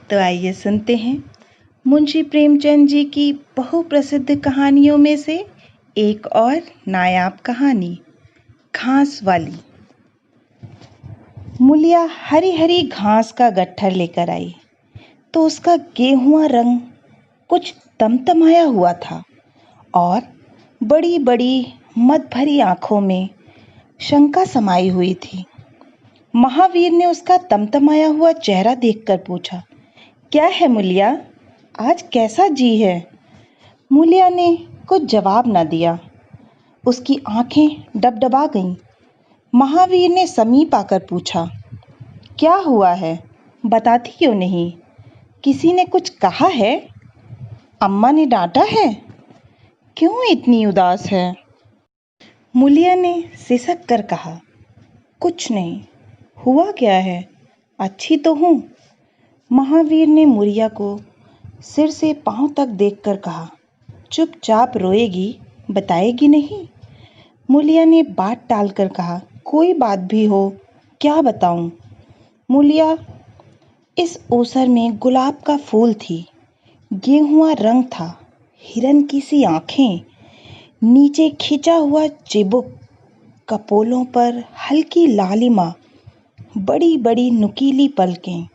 तो आइए सुनते हैं मुंशी प्रेमचंद जी की बहुप्रसिद्ध कहानियों में से एक और नायाब कहानी, घास वाली। मूलिया हरी हरी घास का गट्ठर लेकर आई तो उसका गेहुआ रंग कुछ तमतमाया हुआ था और बड़ी बड़ी मद भरी आंखों में शंका समाई हुई थी। महावीर ने उसका तमतमाया हुआ चेहरा देखकर पूछा, क्या है मूलिया, आज कैसा जी है? मूलिया ने कुछ जवाब न दिया। उसकी आंखें डबडबा गईं। महावीर ने समीप आकर पूछा, क्या हुआ है, बताती क्यों नहीं? किसी ने कुछ कहा है? अम्मा ने डांटा है? क्यों इतनी उदास है? मूलिया ने सिसक कर कहा, कुछ नहीं। हुआ क्या है? अच्छी तो हूँ। महावीर ने मूलिया को सिर से पांव तक देखकर कहा, चुपचाप रोएगी, बताएगी नहीं? मूलिया ने बात टालकर कहा, कोई बात भी हो, क्या बताऊं? मूलिया इस ओसर में गुलाब का फूल थी, गेहुआ रंग था, हिरन की सी आंखें, नीचे खिंचा हुआ चिबुक, कपोलों पर हल्की लालिमा, बड़ी बड़ी नुकीली पलकें,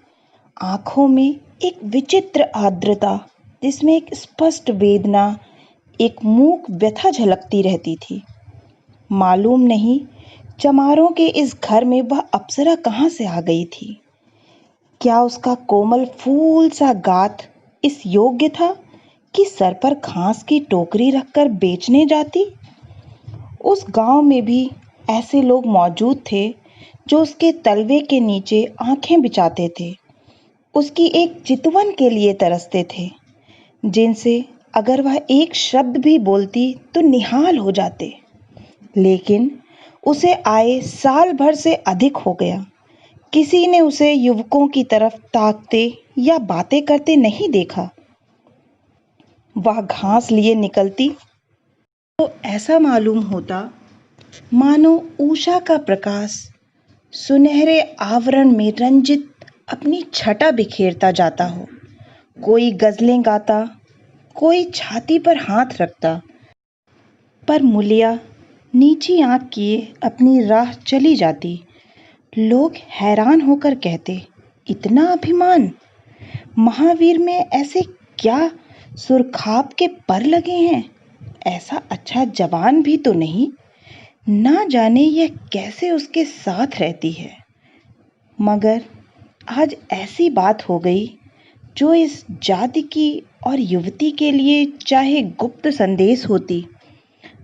आंखों में एक विचित्र आर्द्रता जिसमें एक स्पष्ट वेदना, एक मूक व्यथा झलकती रहती थी। मालूम नहीं चमारों के इस घर में वह अप्सरा कहाँ से आ गई थी। क्या उसका कोमल फूल सा गात इस योग्य था कि सर पर घास की टोकरी रखकर बेचने जाती? उस गांव में भी ऐसे लोग मौजूद थे जो उसके तलवे के नीचे आंखें बिछाते थे, उसकी एक चितवन के लिए तरसते थे, जिनसे अगर वह एक शब्द भी बोलती तो निहाल हो जाते। लेकिन उसे आए साल भर से अधिक हो गया, किसी ने उसे युवकों की तरफ ताकते या बातें करते नहीं देखा। वह घास लिए निकलती तो ऐसा मालूम होता मानो उषा का प्रकाश सुनहरे आवरण में रंजित अपनी छटा बिखेरता जाता हो। कोई गजलें गाता, कोई छाती पर हाथ रखता, पर मूलिया नीची आंख किए अपनी राह चली जाती। लोग हैरान होकर कहते, इतना अभिमान? महावीर में ऐसे क्या सुरखाब के पर लगे हैं? ऐसा अच्छा जवान भी तो नहीं, ना जाने यह कैसे उसके साथ रहती है। मगर आज ऐसी बात हो गई जो इस जाति की और युवती के लिए चाहे गुप्त संदेश होती,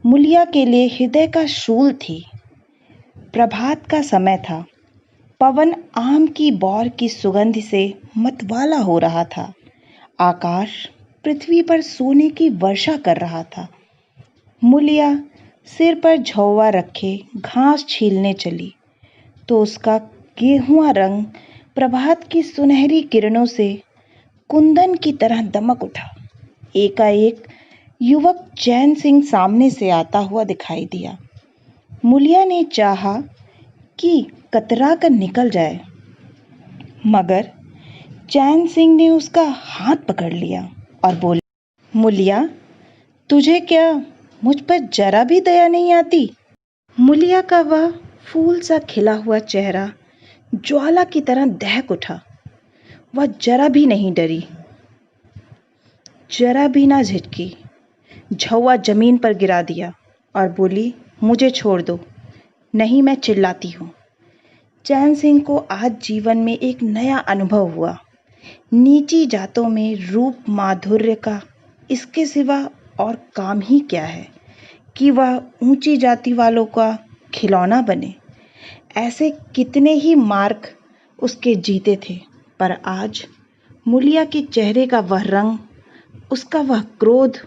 मूलिया के लिए हृदय का शूल थी। प्रभात का समय था, पवन आम की बौर की सुगंध से मतवाला हो रहा था, आकाश पृथ्वी पर सोने की वर्षा कर रहा था। मूलिया सिर पर झौवा रखे घास छीलने चली तो उसका गेहुआ रंग प्रभात की सुनहरी किरणों से कुंदन की तरह दमक उठा। एकाएक युवक चैन सिंह सामने से आता हुआ दिखाई दिया। मूलिया ने चाहा कि कतरा कर निकल जाए, मगर चैन सिंह ने उसका हाथ पकड़ लिया और बोले, मूलिया, तुझे क्या मुझ पर जरा भी दया नहीं आती? मूलिया का वह फूल सा खिला हुआ चेहरा ज्वाला की तरह दहक उठा। वह जरा भी नहीं डरी, जरा भी ना झिझकी। झौवा जमीन पर गिरा दिया और बोली, मुझे छोड़ दो, नहीं मैं चिल्लाती हूँ। चैन सिंह को आज जीवन में एक नया अनुभव हुआ। नीची जातों में रूप माधुर्य का इसके सिवा और काम ही क्या है कि वह ऊंची जाति वालों का खिलौना बने। ऐसे कितने ही मार्ग उसके जीते थे, पर आज मूलिया के चेहरे का वह रंग, उसका वह क्रोध,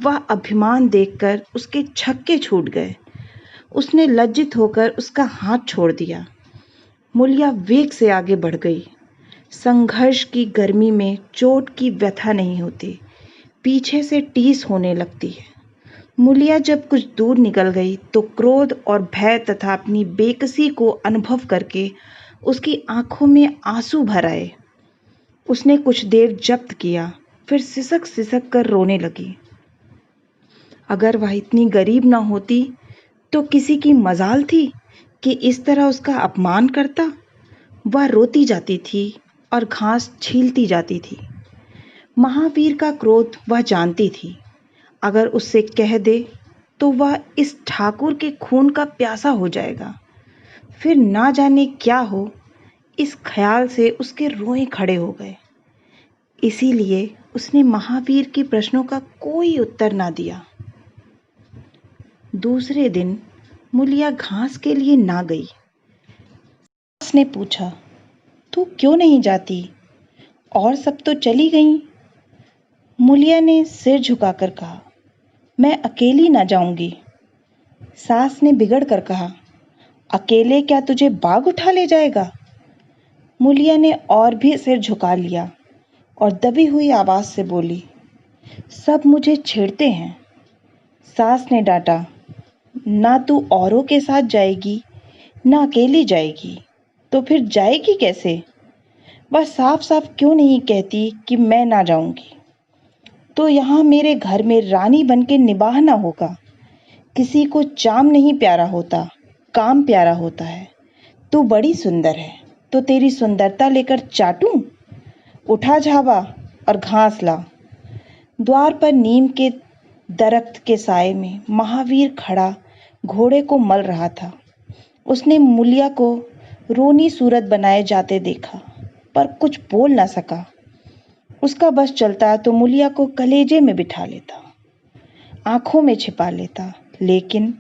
वह अभिमान देखकर उसके छक्के छूट गए। उसने लज्जित होकर उसका हाथ छोड़ दिया। मूलिया वेग से आगे बढ़ गई। संघर्ष की गर्मी में चोट की व्यथा नहीं होती, पीछे से टीस होने लगती है। मूलिया जब कुछ दूर निकल गई तो क्रोध और भय तथा अपनी बेकसी को अनुभव करके उसकी आंखों में आंसू भर आए। उसने कुछ देर जब्त किया, फिर सिसक सिसक कर रोने लगी। अगर वह इतनी गरीब ना होती तो किसी की मजाल थी कि इस तरह उसका अपमान करता। वह रोती जाती थी और घास छीलती जाती थी। महावीर का क्रोध वह जानती थी। अगर उससे कह दे तो वह इस ठाकुर के खून का प्यासा हो जाएगा। फिर ना जाने क्या हो, इस ख्याल से उसके रोए खड़े हो गए। इसीलिए उसने महावीर के प्रश्नों का कोई उत्तर ना दिया। दूसरे दिन मूलिया घास के लिए ना गई। उसने पूछा, तू क्यों नहीं जाती? और सब तो चली गईं। मूलिया ने सिर झुकाकर कहा, मैं अकेली ना जाऊंगी। सास ने बिगड़ कर कहा, अकेले क्या तुझे बाग उठा ले जाएगा? मूलिया ने और भी सिर झुका लिया और दबी हुई आवाज से बोली, सब मुझे छेड़ते हैं। सास ने डांटा, ना तू औरों के साथ जाएगी ना अकेली जाएगी, तो फिर जाएगी कैसे? वह साफ साफ क्यों नहीं कहती कि मैं ना जाऊंगी? तो यहाँ मेरे घर में रानी बन के निभाना होगा। किसी को चाम नहीं प्यारा होता, काम प्यारा होता है। तू बड़ी सुंदर है, तो तेरी सुंदरता लेकर चाटूं? उठा झाबा और घास ला। द्वार पर नीम के दरख्त के साए में महावीर खड़ा घोड़े को मल रहा था। उसने मूलिया को रोनी सूरत बनाए जाते देखा, पर कुछ बोल ना सका। उसका बस चलता तो मूलिया को कलेजे में बिठा लेता, आंखों में छिपा लेता, लेकिन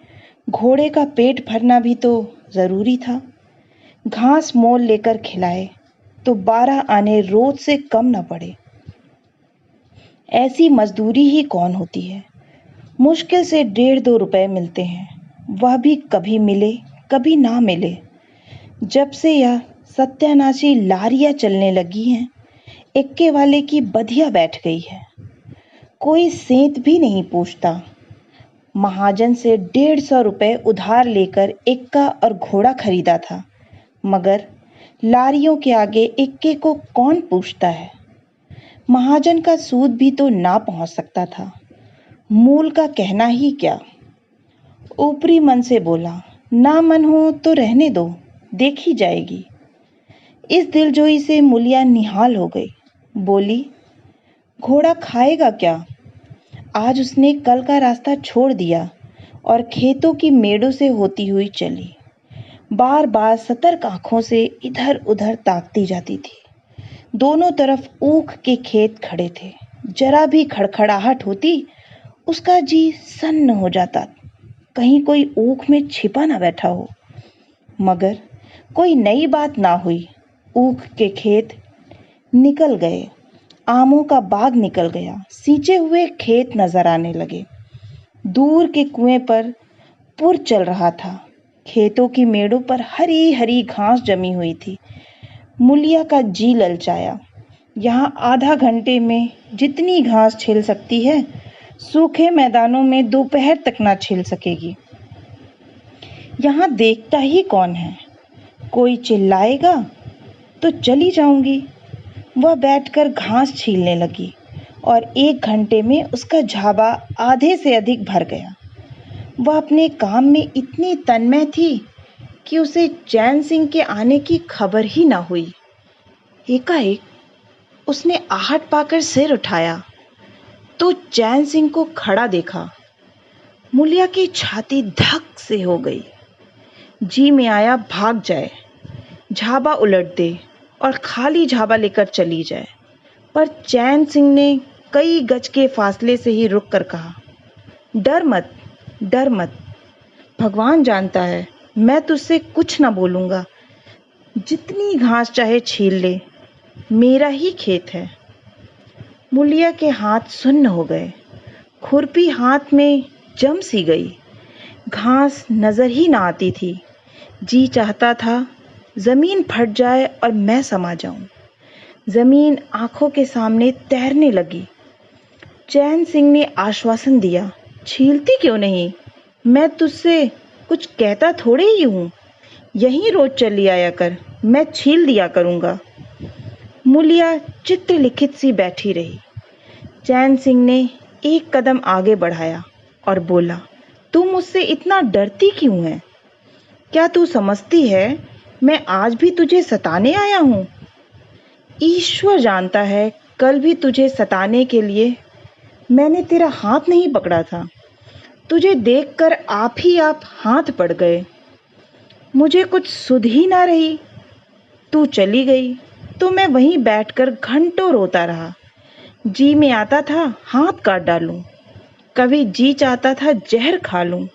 घोड़े का पेट भरना भी तो जरूरी था। घास मोल लेकर खिलाए तो 12 आने रोज से कम न पड़े। ऐसी मजदूरी ही कौन होती है? मुश्किल से 1.5-2 रुपए मिलते हैं, वह भी कभी मिले कभी ना मिले। जब से यह सत्यानाशी लारियां चलने लगी हैं, इक्के वाले की बधिया बैठ गई है। कोई सेंत भी नहीं पूछता। महाजन से 150 रुपए उधार लेकर इक्का और घोड़ा खरीदा था, मगर लारियों के आगे इक्के को कौन पूछता है? महाजन का सूद भी तो ना पहुंच सकता था, मूल का कहना ही क्या। ऊपरी मन से बोला, ना मन हो तो रहने दो, देखी जाएगी। इस दिलजोई से मूलिया निहाल हो गई। बोली, घोड़ा खाएगा क्या? आज उसने कल का रास्ता छोड़ दिया और खेतों की मेड़ों से होती हुई चली। बार बार सतर्क आंखों से इधर उधर ताकती जाती थी। दोनों तरफ ऊख के खेत खड़े थे। जरा भी खड़खड़ाहट होती, उसका जी सन्न हो जाता, कहीं कोई ऊख में छिपा ना बैठा हो। मगर कोई नई बात ना हुई। ऊख के खेत निकल गए, आमों का बाग निकल गया, सींचे हुए खेत नजर आने लगे। दूर के कुएं पर पुर चल रहा था। खेतों की मेड़ों पर हरी हरी घास जमी हुई थी। मूलिया का जी ललचाया। यहाँ आधा घंटे में जितनी घास छिल सकती है, सूखे मैदानों में दोपहर तक ना छिल सकेगी। यहाँ देखता ही कौन है? कोई चिल्लाएगा तो चली जाऊंगी। वह बैठकर घास छीलने लगी और 1 घंटे में उसका झाबा आधे से अधिक भर गया। वह अपने काम में इतनी तन्मय थी कि उसे चैन सिंह के आने की खबर ही ना हुई। एकाएक उसने आहट पाकर सिर उठाया तो चैन सिंह को खड़ा देखा। मूलिया की छाती धक से हो गई। जी में आया भाग जाए, झाबा उलट दे और खाली झाबा लेकर चली जाए, पर चैन सिंह ने कई गज के फासले से ही रुक कर कहा, डर मत, डर मत। भगवान जानता है, मैं तुझसे कुछ ना बोलूंगा। जितनी घास चाहे छील ले, मेरा ही खेत है। मूलिया के हाथ सुन्न हो गए। खुरपी हाथ में जम सी गई। घास नजर ही ना आती थी। जी चाहता था जमीन फट जाए और मैं समा जाऊं। जमीन आंखों के सामने तैरने लगी। चैन सिंह ने आश्वासन दिया, छीलती क्यों नहीं? मैं तुझसे कुछ कहता थोड़े ही हूं। यहीं रोज चली आया कर, मैं छील दिया करूंगा। मूलिया चित्रलिखित सी बैठी रही। चैन सिंह ने एक कदम आगे बढ़ाया और बोला, तू मुझसे इतना डरती क्यों है? क्या तू समझती है मैं आज भी तुझे सताने आया हूँ? ईश्वर जानता है कल भी तुझे सताने के लिए मैंने तेरा हाथ नहीं पकड़ा था। तुझे देखकर आप ही आप हाथ पड़ गए। मुझे कुछ सुध ही ना रही। तू चली गई तो मैं वहीं बैठकर घंटों रोता रहा। जी में आता था हाथ काट डालूं, कभी जी चाहता था जहर खा लूं।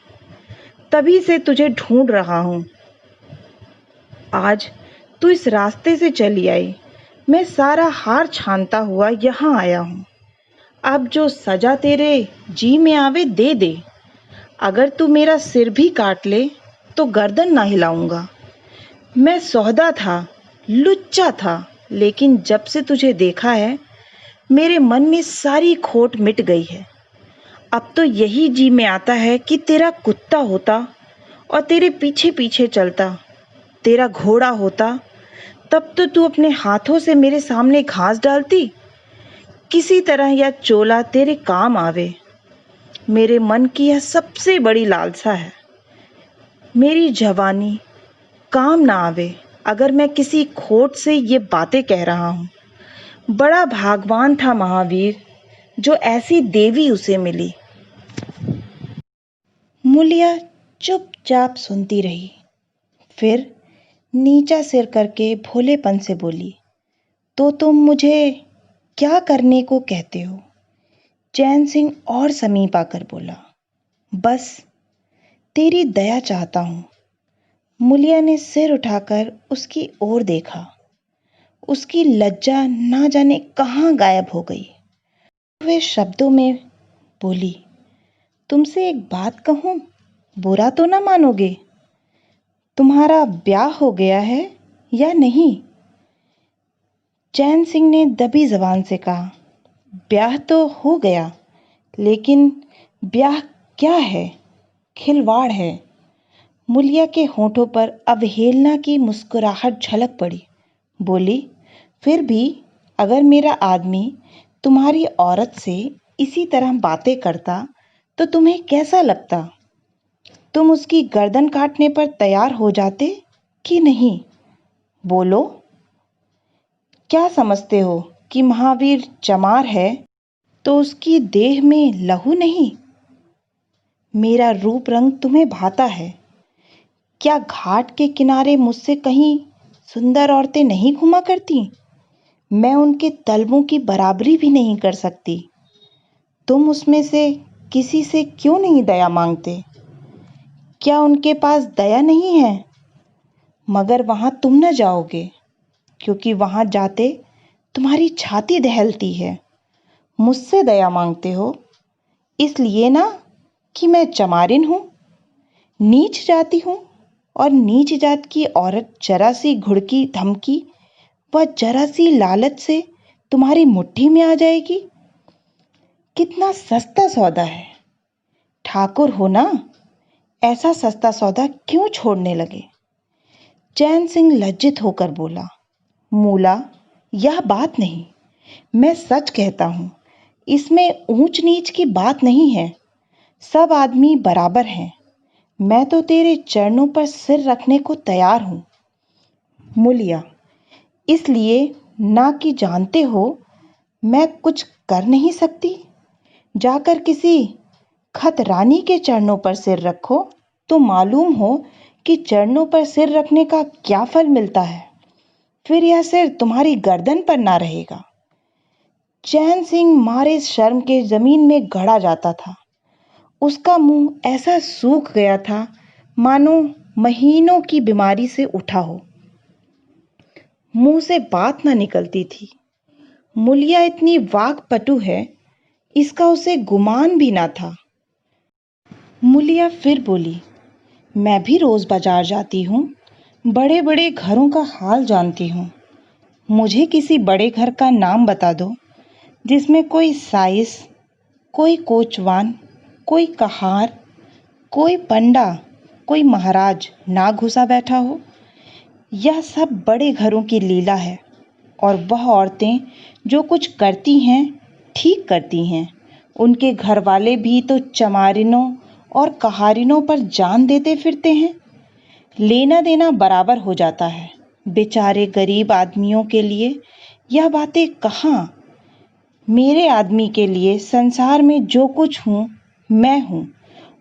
तभी से तुझे ढूंढ रहा हूं। आज तू इस रास्ते से चली आई। मैं सारा हार छानता हुआ यहाँ आया हूँ। अब जो सजा तेरे जी में आवे दे दे। अगर तू मेरा सिर भी काट ले तो गर्दन ना हिलाऊंगा। मैं सौदा था, लुच्चा था, लेकिन जब से तुझे देखा है मेरे मन में सारी खोट मिट गई है। अब तो यही जी में आता है कि तेरा कुत्ता होता और तेरे पीछे पीछे चलता, तेरा घोड़ा होता। तब तो तू अपने हाथों से मेरे सामने घास डालती। किसी तरह यह चोला तेरे काम आवे। मेरे मन की यह सबसे बड़ी लालसा है। मेरी जवानी काम ना आवे अगर मैं किसी खोट से ये बातें कह रहा हूँ। बड़ा भाग्यवान था महावीर जो ऐसी देवी उसे मिली। मूलिया चुपचाप सुनती रही, फिर नीचा सिर करके भोलेपन से बोली, तो तुम मुझे क्या करने को कहते हो? चैन सिंह और समीप आकर बोला, बस तेरी दया चाहता हूँ। मूलिया ने सिर उठाकर उसकी ओर देखा। उसकी लज्जा ना जाने कहाँ गायब हो गई। वे शब्दों में बोली, तुमसे एक बात कहूँ, बुरा तो ना मानोगे? तुम्हारा ब्याह हो गया है या नहीं? चैन सिंह ने दबी जबान से कहा, ब्याह तो हो गया, लेकिन ब्याह क्या है? खिलवाड़ है। मूलिया के होठों पर अवहेलना की मुस्कुराहट झलक पड़ी। बोली, फिर भी अगर मेरा आदमी तुम्हारी औरत से इसी तरह बातें करता तो तुम्हें कैसा लगता? तुम उसकी गर्दन काटने पर तैयार हो जाते कि नहीं? बोलो। क्या समझते हो कि महावीर चमार है तो उसकी देह में लहू नहीं? मेरा रूप रंग तुम्हें भाता है। क्या घाट के किनारे मुझसे कहीं सुंदर औरतें नहीं घुमा करती? मैं उनके तलवों की बराबरी भी नहीं कर सकती। तुम उसमें से किसी से क्यों नहीं दया मांगते? क्या उनके पास दया नहीं है? मगर वहां तुम न जाओगे, क्योंकि वहां जाते तुम्हारी छाती दहलती है। मुझसे दया मांगते हो इसलिए ना कि मैं चमारिन हूं, नीच जाति हूं, और नीच जात की औरत जरा सी घुड़की धमकी व जरा सी लालच से तुम्हारी मुट्ठी में आ जाएगी। कितना सस्ता सौदा है। ठाकुर हो ना, ऐसा सस्ता सौदा क्यों छोड़ने लगे? चैन सिंह लज्जित होकर बोला, मूला, यह बात नहीं। मैं सच कहता हूं। इसमें ऊंच नीच की बात नहीं है। सब आदमी बराबर हैं। मैं तो तेरे चरणों पर सिर रखने को तैयार हूं। मूलिया, इसलिए ना कि जानते हो मैं कुछ कर नहीं सकती। जाकर किसी खत रानी के चरणों पर सिर रखो तो मालूम हो कि चरणों पर सिर रखने का क्या फल मिलता है। फिर यह सिर तुम्हारी गर्दन पर ना रहेगा। चैन सिंह मारे शर्म के जमीन में गड़ा जाता था। उसका मुंह ऐसा सूख गया था मानो महीनों की बीमारी से उठा हो। मुंह से बात ना निकलती थी। मूलिया इतनी वाकपटु है इसका उसे गुमान भी ना था। मूलिया फिर बोली, मैं भी रोज बाजार जाती हूँ, बड़े बड़े घरों का हाल जानती हूँ। मुझे किसी बड़े घर का नाम बता दो जिसमें कोई साइस, कोई कोचवान, कोई कहार, कोई पंडा, कोई महाराज ना घुसा बैठा हो। यह सब बड़े घरों की लीला है। और वह औरतें जो कुछ करती हैं ठीक करती हैं। उनके घर वाले भी तो चमारिनों और कहारिनों पर जान देते फिरते हैं। लेना देना बराबर हो जाता है। बेचारे गरीब आदमियों के लिए यह बातें कहाँ। मेरे आदमी के लिए संसार में जो कुछ हूँ मैं हूँ,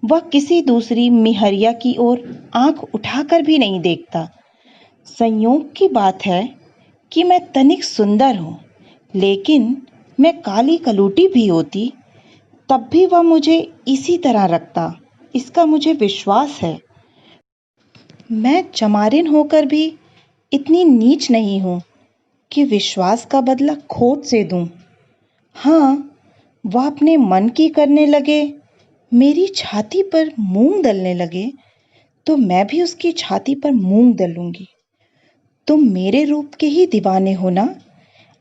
वह किसी दूसरी मिहरिया की ओर आंख उठाकर भी नहीं देखता। संयोग की बात है कि मैं तनिक सुंदर हूँ, लेकिन मैं काली कलूटी भी होती तब भी वह मुझे इसी तरह रखता, इसका मुझे विश्वास है। मैं चमारिन होकर भी इतनी नीच नहीं हूँ कि विश्वास का बदला खोट से दूं। हाँ, वह अपने मन की करने लगे, मेरी छाती पर मूंग दलने लगे, तो मैं भी उसकी छाती पर मूंग दलूंगी। तुम मेरे रूप के ही दीवाने हो ना।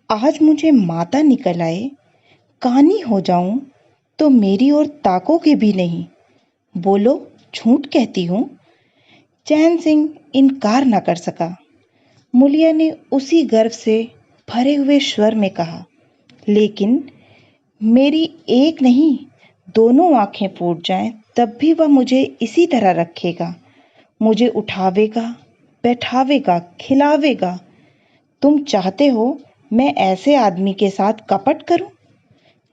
आज मुझे माता निकल आए, कानी हो जाऊं तो मेरी ओर ताकोगे भी नहीं। बोलो, झूठ कहती हूँ। चैन सिंह इनकार न कर सका। मुलिया ने उसी गर्व से भरे हुए स्वर में कहा, लेकिन मेरी एक नहीं, दोनों आंखें फूट जाएं तब भी वह मुझे इसी तरह रखेगा। मुझे उठावेगा, बैठावेगा, खिलावेगा। तुम चाहते हो मैं ऐसे आदमी के साथ कपट करूं?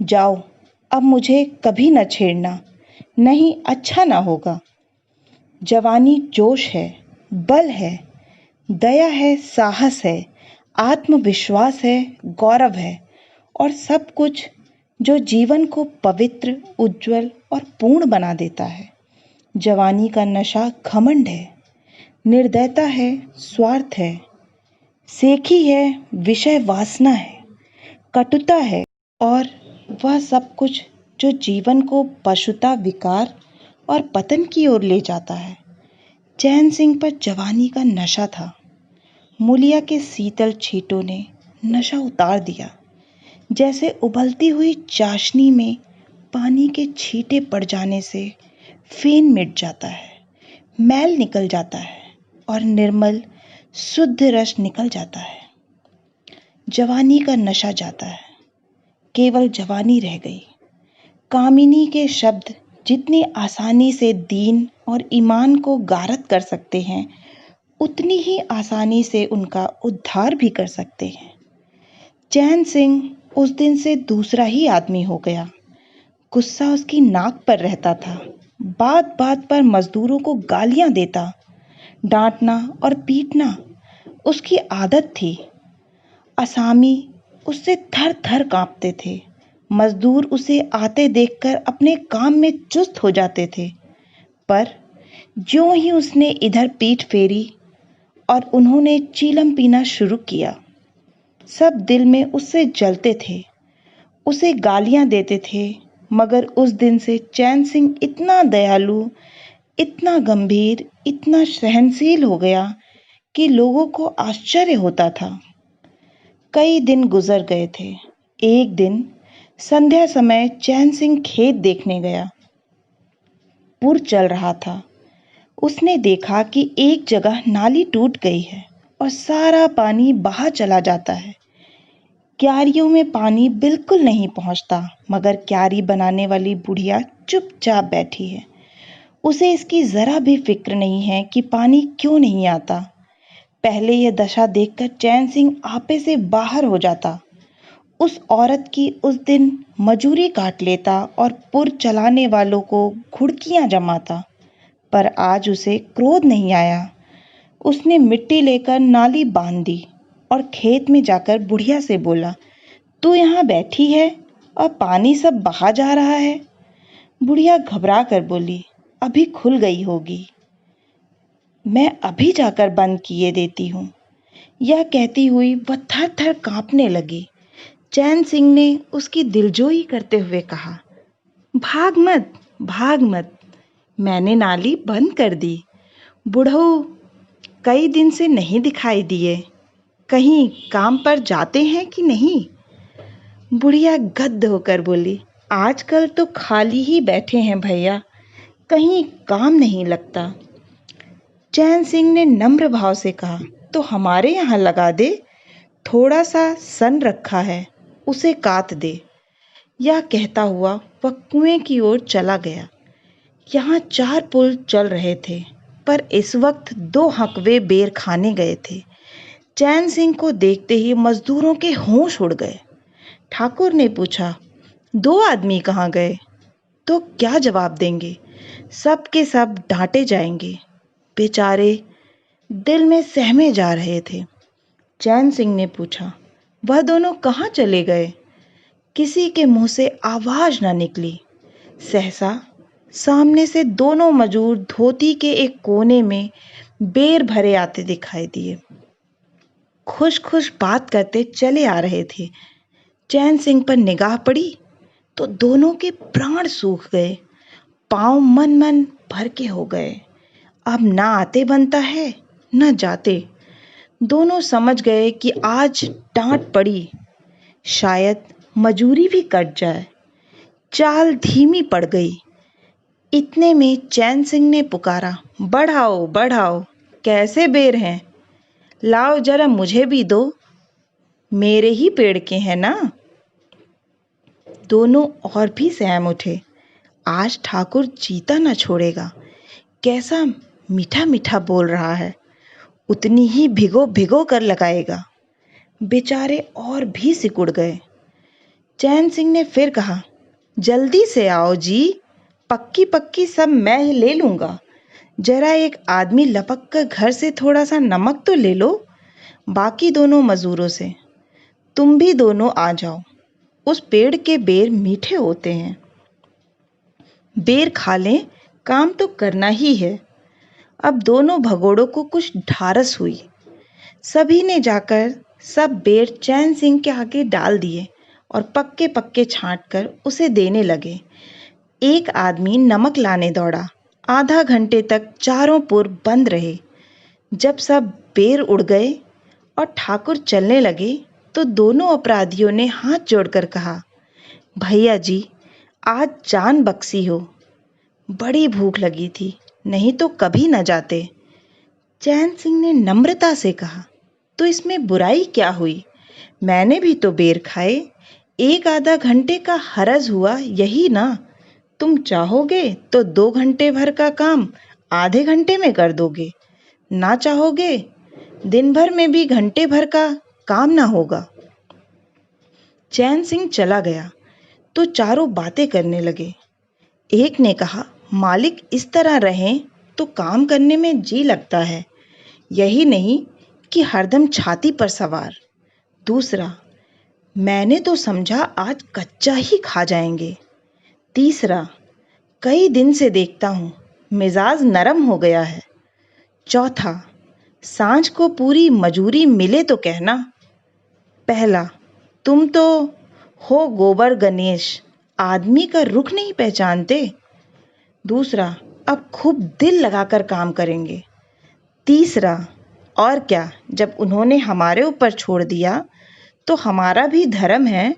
जाओ, अब मुझे कभी न छेड़ना, नहीं अच्छा ना होगा। जवानी जोश है, बल है, दया है, साहस है, आत्मविश्वास है, गौरव है और सब कुछ जो जीवन को पवित्र, उज्जवल और पूर्ण बना देता है। जवानी का नशा घमंड है, निर्दयता है, स्वार्थ है, सेखी है, विषय वासना है, कटुता है और वह सब कुछ जो जीवन को पशुता, विकार और पतन की ओर ले जाता है। चैन सिंह पर जवानी का नशा था। मुलिया के शीतल छींटों ने नशा उतार दिया, जैसे उबलती हुई चाशनी में पानी के छींटे पड़ जाने से फेन मिट जाता है, मैल निकल जाता है और निर्मल शुद्ध रस निकल जाता है। जवानी का नशा जाता है, केवल जवानी रह गई। कामिनी के शब्द जितनी आसानी से दीन और ईमान को गारत कर सकते हैं, उतनी ही आसानी से उनका उद्धार भी कर सकते हैं। चैन सिंह उस दिन से दूसरा ही आदमी हो गया। गुस्सा उसकी नाक पर रहता था। बात बात पर मजदूरों को गालियां देता। डांटना और पीटना उसकी आदत थी। असामी उससे थर थर कांपते थे। मजदूर उसे आते देखकर अपने काम में चुस्त हो जाते थे। पर ज्यों ही उसने इधर पीठ फेरी और उन्होंने चीलम पीना शुरू किया, सब दिल में उससे जलते थे, उसे गालियां देते थे। मगर उस दिन से चैन सिंह इतना दयालु, इतना गंभीर, इतना सहनशील हो गया कि लोगों को आश्चर्य होता था। कई दिन गुजर गए थे। एक दिन संध्या समय चैन सिंह खेत देखने गया। पुर चल रहा था। उसने देखा कि एक जगह नाली टूट गई है और सारा पानी बहा चला जाता है। क्यारियों में पानी बिल्कुल नहीं पहुंचता, मगर क्यारी बनाने वाली बुढ़िया चुपचाप बैठी है। उसे इसकी जरा भी फिक्र नहीं है कि पानी क्यों नहीं आता। पहले यह दशा देखकर चैन सिंह आपे से बाहर हो जाता। उस औरत की उस दिन मजूरी काट लेता और पुर चलाने वालों को घुड़कियां जमाता। पर आज उसे क्रोध नहीं आया। उसने मिट्टी लेकर नाली बांध दी और खेत में जाकर बुढ़िया से बोला, तू यहाँ बैठी है और पानी सब बहा जा रहा है। बुढ़िया घबरा कर बोली, अभी खुल गई होगी, मैं अभी जाकर बंद किए देती हूँ। यह कहती हुई वह थर थर कांपने लगी। चैन सिंह ने उसकी दिलजोई करते हुए कहा, भाग मत, भाग मत, मैंने नाली बंद कर दी। बुढ़ऊ कई दिन से नहीं दिखाई दिए, कहीं काम पर जाते हैं कि नहीं? बुढ़िया गद्द होकर बोली, आजकल तो खाली ही बैठे हैं भैया, कहीं काम नहीं लगता। चैन सिंह ने नम्र भाव से कहा, तो हमारे यहाँ लगा दे, थोड़ा सा सन रखा है, उसे काट दे। यह कहता हुआ वह कुएं की ओर चला गया। यहाँ 4 पुल चल रहे थे, पर इस वक्त 2 हकवे बेर खाने गए थे। चैन सिंह को देखते ही मजदूरों के होश उड़ गए। ठाकुर ने पूछा, 2 आदमी कहाँ गए? तो क्या जवाब देंगे? सब के सब डांटे जाएंगे। बेचारे दिल में सहमे जा रहे थे। चैन सिंह ने पूछा, वह दोनों कहाँ चले गए? किसी के मुंह से आवाज न निकली। सहसा सामने से दोनों मजूर धोती के एक कोने में बेर भरे आते दिखाई दिए। खुश खुश बात करते चले आ रहे थे। चैन सिंह पर निगाह पड़ी तो दोनों के प्राण सूख गए। पांव मन मन भर के हो गए। अब ना आते बनता है न जाते। दोनों समझ गए कि आज डांट पड़ी, शायद मजूरी भी कट जाए। चाल धीमी पड़ गई। इतने में चैन सिंह ने पुकारा, बढ़ाओ बढ़ाओ, कैसे बेर हैं? लाओ जरा मुझे भी दो, मेरे ही पेड़ के हैं ना। दोनों और भी सहम उठे। आज ठाकुर जीता न छोड़ेगा। कैसा मीठा मीठा बोल रहा है, उतनी ही भिगो भिगो कर लगाएगा। बेचारे और भी सिकुड़ गए। चैन सिंह ने फिर कहा, जल्दी से आओ जी, पक्की पक्की सब मैं ही ले लूंगा। जरा एक आदमी लपक कर घर से थोड़ा सा नमक तो ले लो। बाकी दोनों मजूरों से, तुम भी दोनों आ जाओ। उस पेड़ के बेर मीठे होते हैं। बेर खा लें, काम तो करना ही है। अब दोनों भगोड़ों को कुछ ढारस हुई। सभी ने जाकर सब बेर चैन सिंह के आगे डाल दिए और पक्के पक्के छांट कर उसे देने लगे। एक आदमी नमक लाने दौड़ा। आधा घंटे तक चारों पुर बंद रहे। जब सब बेर उड़ गए और ठाकुर चलने लगे तो दोनों अपराधियों ने हाथ जोड़कर कहा, भैया जी, आज जान बख्शी हो। बड़ी भूख लगी थी, नहीं तो कभी न जाते। चैन सिंह ने नम्रता से कहा, तो इसमें बुराई क्या हुई? मैंने भी तो बेर खाए। एक आधा घंटे का हरज हुआ, यही ना। तुम चाहोगे तो 2 घंटे भर का काम आधे घंटे में कर दोगे। ना चाहोगे दिन भर में भी घंटे भर का काम ना होगा। चैन सिंह चला गया तो चारों बातें करने लगे। एक ने कहा, मालिक इस तरह रहें तो काम करने में जी लगता है, यही नहीं कि हरदम छाती पर सवार। दूसरा, मैंने तो समझा आज कच्चा ही खा जाएंगे। तीसरा, कई दिन से देखता हूँ मिजाज नरम हो गया है। चौथा, सांझ को पूरी मजूरी मिले तो कहना। पहला, तुम तो हो गोबर गणेश, आदमी का रुख नहीं पहचानते। दूसरा, अब खूब दिल लगाकर काम करेंगे। तीसरा, और क्या, जब उन्होंने हमारे ऊपर छोड़ दिया तो हमारा भी धर्म है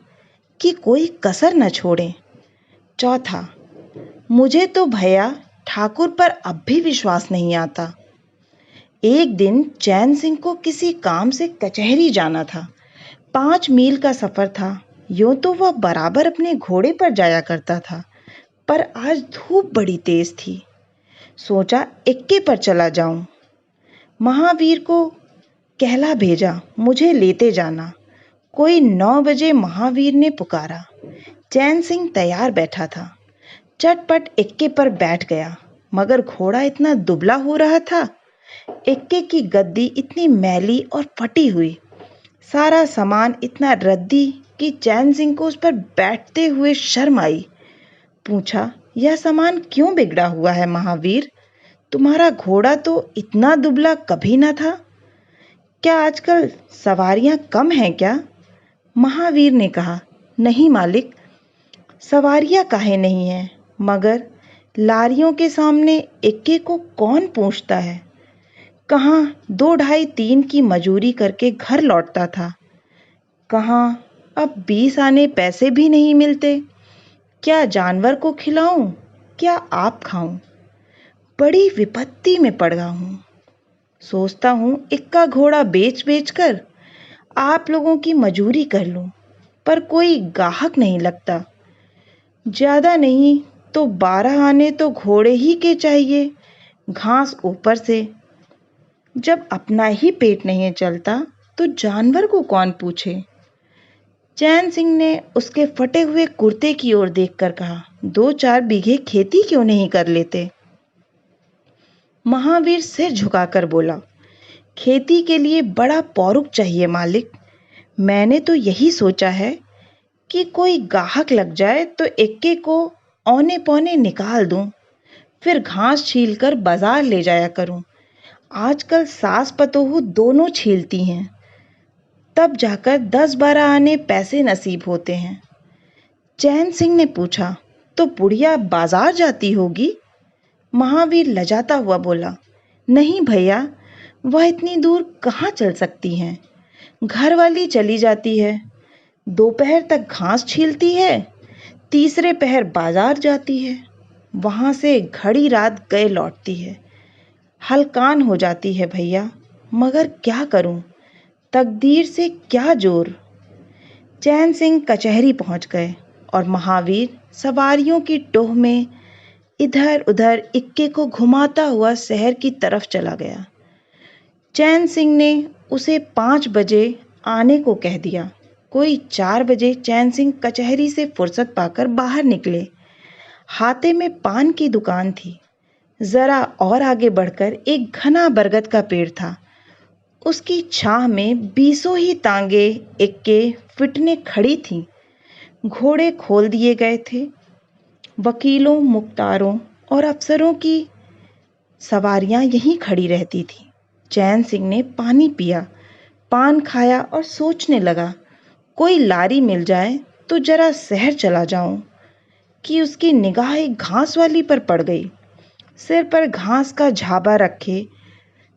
कि कोई कसर न छोड़ें। चौथा, मुझे तो भैया ठाकुर पर अब भी विश्वास नहीं आता। एक दिन चैन सिंह को किसी काम से कचहरी जाना था। 5 मील का सफर था। यूं तो वह बराबर अपने घोड़े पर जाया करता था, पर आज धूप बड़ी तेज थी। सोचा इक्के पर चला जाऊं। महावीर को कहला भेजा, मुझे लेते जाना। कोई 9 बजे महावीर ने पुकारा। चैन सिंह तैयार बैठा था। चटपट इक्के पर बैठ गया, मगर घोड़ा इतना दुबला हो रहा था। इक्के की गद्दी इतनी मैली और फटी हुई, सारा सामान इतना रद्दी कि चैन सिंह को उस पर बैठते हुए शर्म आई। पूछा, यह सामान क्यों बिगड़ा हुआ है महावीर? तुम्हारा घोड़ा तो इतना दुबला कभी न था। क्या आजकल सवारियां कम हैं क्या? महावीर ने कहा, नहीं मालिक, सवारियां काहे नहीं हैं, मगर लारियों के सामने इक्के को कौन पूछता है। कहाँ 2 ढाई 3 की मजूरी करके घर लौटता था, कहाँ अब 20 आने पैसे भी नहीं मिलते। क्या जानवर को खिलाऊं, क्या आप खाऊं? बड़ी विपत्ति में पड़ गया हूँ। सोचता हूँ इक्का घोड़ा बेच बेच कर आप लोगों की मजूरी कर लूं, पर कोई गाहक नहीं लगता। ज्यादा नहीं तो 12 आने तो घोड़े ही के चाहिए, घास ऊपर से। जब अपना ही पेट नहीं चलता तो जानवर को कौन पूछे। चैन सिंह ने उसके फटे हुए कुर्ते की ओर देखकर कहा, 2-4 बीघे खेती क्यों नहीं कर लेते। महावीर सिर झुकाकर बोला, खेती के लिए बड़ा पौरुष चाहिए मालिक। मैंने तो यही सोचा है कि कोई गाहक लग जाए तो इक्के को औने पौने निकाल दूं, फिर घास छील कर बाजार ले जाया करूं। आजकल सास पतोहू दोनों छीलती हैं, तब जाकर 10-12 आने पैसे नसीब होते हैं। चैन सिंह ने पूछा, तो बुढ़िया बाजार जाती होगी। महावीर लजाता हुआ बोला, नहीं भैया, वह इतनी दूर कहाँ चल सकती हैं। घर वाली चली जाती है, दोपहर तक घास छीलती है, तीसरे पहर बाजार जाती है, वहां से घड़ी रात गए लौटती है। हलकान हो जाती है भैया, मगर क्या करूं, तकदीर से क्या जोर। चैन सिंह कचहरी पहुंच गए और महावीर सवारियों की टोह में इधर उधर इक्के को घुमाता हुआ शहर की तरफ चला गया। चैन सिंह ने उसे 5 बजे आने को कह दिया। कोई 4 बजे चैन सिंह कचहरी से फुर्सत पाकर बाहर निकले। हाथे में पान की दुकान थी। जरा और आगे बढ़कर एक घना बरगद का पेड़ था। उसकी छाह में 20 ही तांगे इक्के फिटने खड़ी थीं। घोड़े खोल दिए गए थे। वकीलों, मुख्तारों और अफसरों की सवारियां यहीं खड़ी रहती थीं। चैन सिंह ने पानी पिया, पान खाया और सोचने लगा, कोई लारी मिल जाए तो जरा शहर चला जाऊं, कि उसकी निगाह एक घास वाली पर पड़ गई। सिर पर घास का झाबा रखे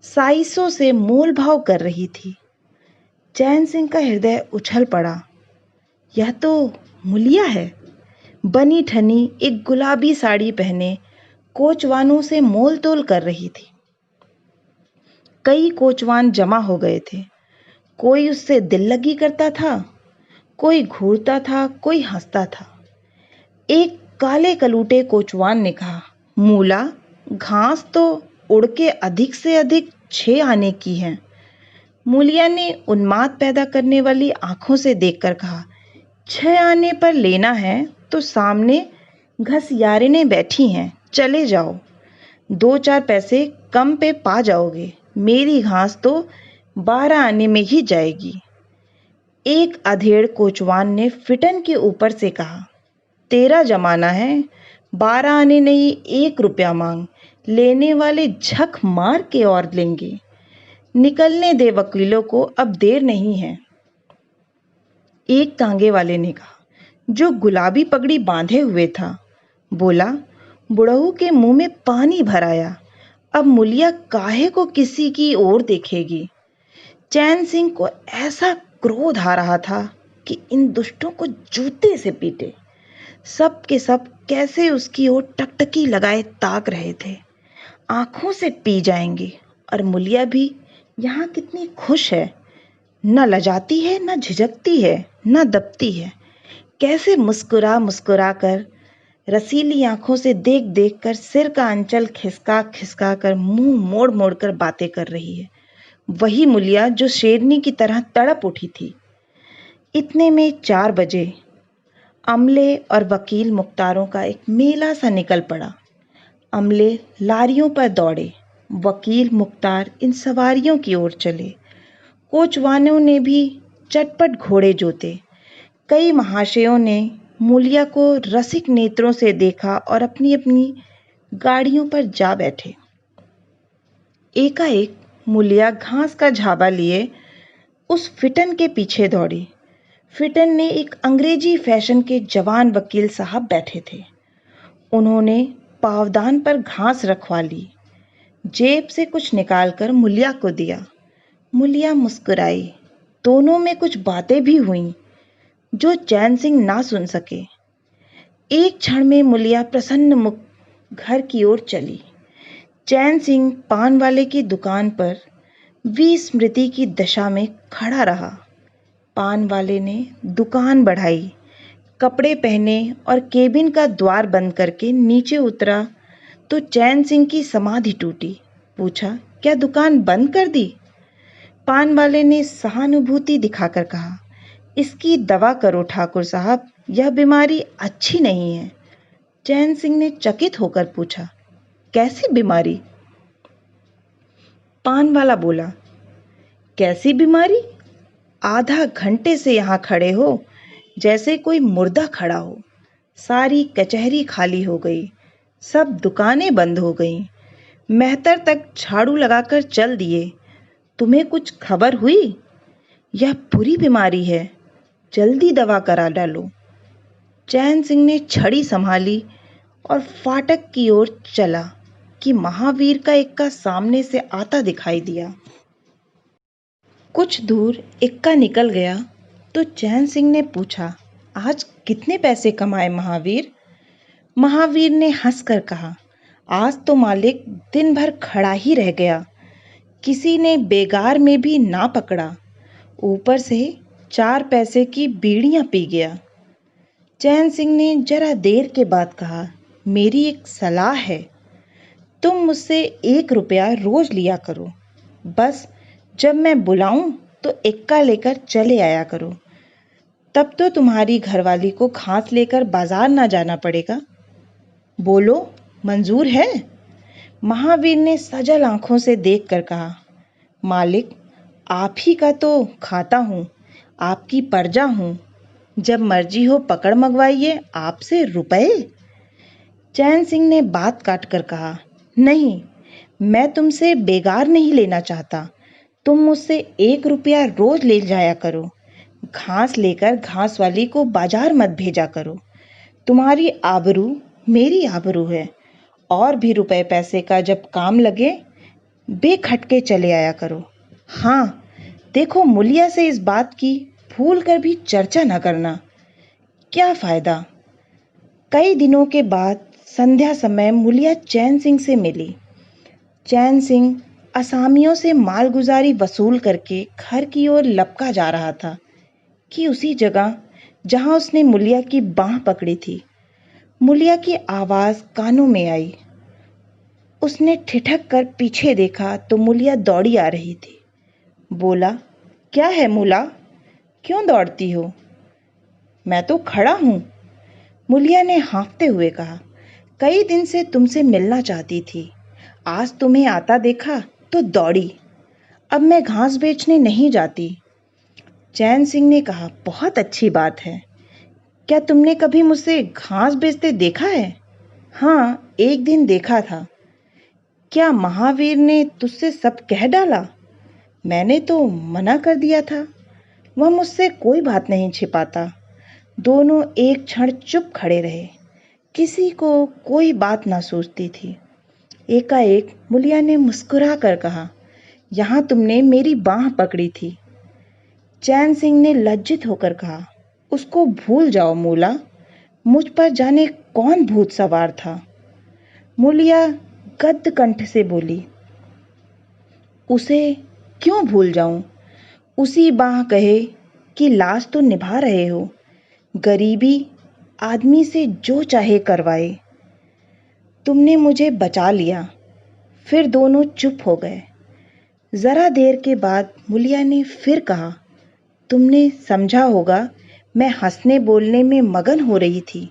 साइसों से मोल भाव कर रही थी। चैन सिंह का हृदय उछल पड़ा। यह तो मुलिया है। बनी ठनी एक गुलाबी साड़ी पहने कोचवानों से मोल तोल कर रही थी। कई कोचवान जमा हो गए थे। कोई उससे दिल लगी करता था, कोई घूरता था, कोई हंसता था। एक काले कलूटे कोचवान ने कहा, मूला, घास तो उड़ के अधिक से अधिक 6 आने की है। मूलिया ने उन्माद पैदा करने वाली आंखों से देखकर कहा, 6 आने पर लेना है तो सामने घसियारिनें बैठी हैं, चले जाओ, 2-4 पैसे कम पे पा जाओगे। मेरी घास तो 12 आने में ही जाएगी। एक अधेड़ कोचवान ने फिटन के ऊपर से कहा, तेरा जमाना है, 12 आने नहीं 1 रुपया मांग, लेने वाले झक मार के और लेंगे। निकलने दे वकीलों को, अब देर नहीं है। एक तांगे वाले ने कहा, जो गुलाबी पगड़ी बांधे हुए था, बोला, बुढ़ऊ के मुंह में पानी भर आया। अब मुलिया काहे को किसी की ओर देखेगी। चैन सिंह को ऐसा क्रोध आ रहा था कि इन दुष्टों को जूते से पीटे। सब के सब कैसे उसकी ओर टकटकी लगाए ताक रहे थे। आंखों से पी जाएंगे। और मुलिया भी यहाँ कितनी खुश है, न लजाती है, न झिझकती है, न दबती है। कैसे मुस्कुरा मुस्कुरा कर, रसीली आंखों से देख देख कर, सिर का अंचल खिसका खिसका कर, मुंह मोड़ मोड़ कर बातें कर रही है। वही मुलिया जो शेरनी की तरह तड़प उठी थी। इतने में 4 बजे अमले और वकील मुख्तारों का एक मेला सा निकल पड़ा। अमले लारियों पर दौड़े, वकील मुख्तार इन सवारियों की ओर चले। कोचवानों ने भी चटपट घोड़े जोते। कई महाशयों ने मुलिया को रसिक नेत्रों से देखा और अपनी अपनी गाड़ियों पर जा बैठे। एकाएक मुलिया घास का झाबा लिए उस फिटन के पीछे दौड़ी। फिटन ने एक अंग्रेजी फैशन के जवान वकील साहब बैठे थे। उन्होंने पावदान पर घास रखवा ली। जेब से कुछ निकालकर मुलिया को दिया। मुलिया मुस्कुराई। दोनों में कुछ बातें भी हुईं जो चैन सिंह ना सुन सके। एक क्षण में मुलिया प्रसन्न मुख घर की ओर चली। चैन सिंह पान वाले की दुकान पर विस्मृति की दशा में खड़ा रहा। पान वाले ने दुकान बढ़ाई, कपड़े पहने और केबिन का द्वार बंद करके नीचे उतरा तो चैन सिंह की समाधि टूटी। पूछा, क्या दुकान बंद कर दी? पान वाले ने सहानुभूति दिखाकर कहा, इसकी दवा करो ठाकुर साहब, यह बीमारी अच्छी नहीं है। चैन सिंह ने चकित होकर पूछा, कैसी बीमारी? पान वाला बोला, कैसी बीमारी? आधा घंटे से यहाँ खड़े हो जैसे कोई मुर्दा खड़ा हो। सारी कचहरी खाली हो गई, सब दुकानें बंद हो गईं। मेहतर तक झाड़ू लगाकर चल दिए। तुम्हें कुछ खबर हुई? यह बुरी बीमारी है, जल्दी दवा करा डालो। चैन सिंह ने छड़ी संभाली और फाटक की ओर चला कि महावीर का इक्का सामने से आता दिखाई दिया। कुछ दूर इक्का निकल गया तो चैन सिंह ने पूछा, आज कितने पैसे कमाए महावीर? महावीर ने हंसकर कहा, आज तो मालिक दिन भर खड़ा ही रह गया, किसी ने बेगार में भी ना पकड़ा, ऊपर से 4 पैसे की बीड़ियां पी गया। चैन सिंह ने जरा देर के बाद कहा, मेरी एक सलाह है, तुम मुझसे 1 रुपया रोज लिया करो, बस जब मैं बुलाऊं तो इक्का लेकर चले आया करो, तब तो तुम्हारी घरवाली को घास लेकर बाजार ना जाना पड़ेगा। बोलो, मंजूर है? महावीर ने सजल आंखों से देखकर कहा, मालिक, आप ही का तो खाता हूँ, आपकी प्रजा हूँ, जब मर्जी हो पकड़ मंगवाइए, आपसे रुपए। चैन सिंह ने बात काट कर कहा, नहीं, मैं तुमसे बेगार नहीं लेना चाहता, तुम मुझसे 1 रुपया रोज ले जाया करो, घास लेकर घास वाली को बाजार मत भेजा करो, तुम्हारी आबरू मेरी आबरू है, और भी रुपए पैसे का जब काम लगे बेखटके चले आया करो। हाँ, देखो, मुलिया से इस बात की भूल कर भी चर्चा न करना। क्या फायदा? कई दिनों के बाद संध्या समय मुलिया चैन सिंह से मिली। चैन सिंह असामियों से मालगुजारी वसूल करके घर की ओर लपका जा रहा था कि उसी जगह जहां उसने मुलिया की बांह पकड़ी थी, मुलिया की आवाज कानों में आई। उसने ठिठक कर पीछे देखा तो मुलिया दौड़ी आ रही थी। बोला, क्या है मुला, क्यों दौड़ती हो? मैं तो खड़ा हूं, मुलिया ने हाँफते हुए कहा, कई दिन से तुमसे मिलना चाहती थी, आज तुम्हें आता देखा तो दौड़ी, अब मैं घास बेचने नहीं जाती। चैन सिंह ने कहा, बहुत अच्छी बात है, क्या तुमने कभी मुझसे घास बेचते देखा है? हाँ, एक दिन देखा था। क्या महावीर ने तुझसे सब कह डाला? मैंने तो मना कर दिया था, वह मुझसे कोई बात नहीं छिपाता। दोनों एक क्षण चुप खड़े रहे, किसी को कोई बात ना सूझती थी। एकाएक मुलिया ने मुस्कुरा कर कहा, यहाँ तुमने मेरी बांह पकड़ी थी। चैन सिंह ने लज्जित होकर कहा, उसको भूल जाओ मूला, मुझ पर जाने कौन भूत सवार था। मुलिया गद्द कंठ से बोली, उसे क्यों भूल जाऊं? उसी बांह कहे कि लाज तो निभा रहे हो, गरीबी आदमी से जो चाहे करवाए। तुमने मुझे बचा लिया। फिर दोनों चुप हो गए। जरा देर के बाद मुलिया ने फिर कहा, तुमने समझा होगा मैं हंसने बोलने में मगन हो रही थी।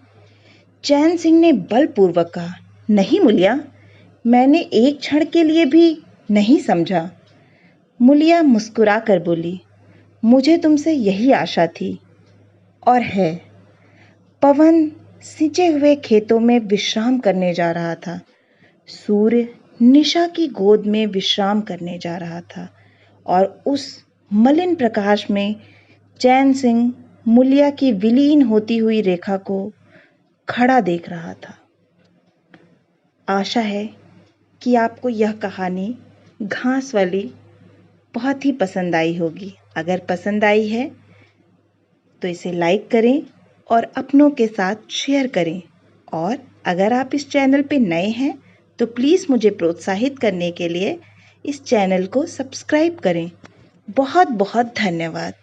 चैन सिंह ने बलपूर्वक कहा, नहीं मुलिया, मैंने एक क्षण के लिए भी नहीं समझा। मुलिया मुस्कुरा कर बोली, मुझे तुमसे यही आशा थी और है। पवन सिंचे हुए खेतों में विश्राम करने जा रहा था। सूर्य निशा की गोद में विश्राम करने जा रहा था और उस मलिन प्रकाश में चैन सिंह मुलिया की विलीन होती हुई रेखा को खड़ा देख रहा था। आशा है कि आपको यह कहानी घास वाली बहुत ही पसंद आई होगी। अगर पसंद आई है तो इसे लाइक करें और अपनों के साथ शेयर करें, और अगर आप इस चैनल पे नए हैं तो प्लीज़ मुझे प्रोत्साहित करने के लिए इस चैनल को सब्सक्राइब करें। बहुत बहुत धन्यवाद।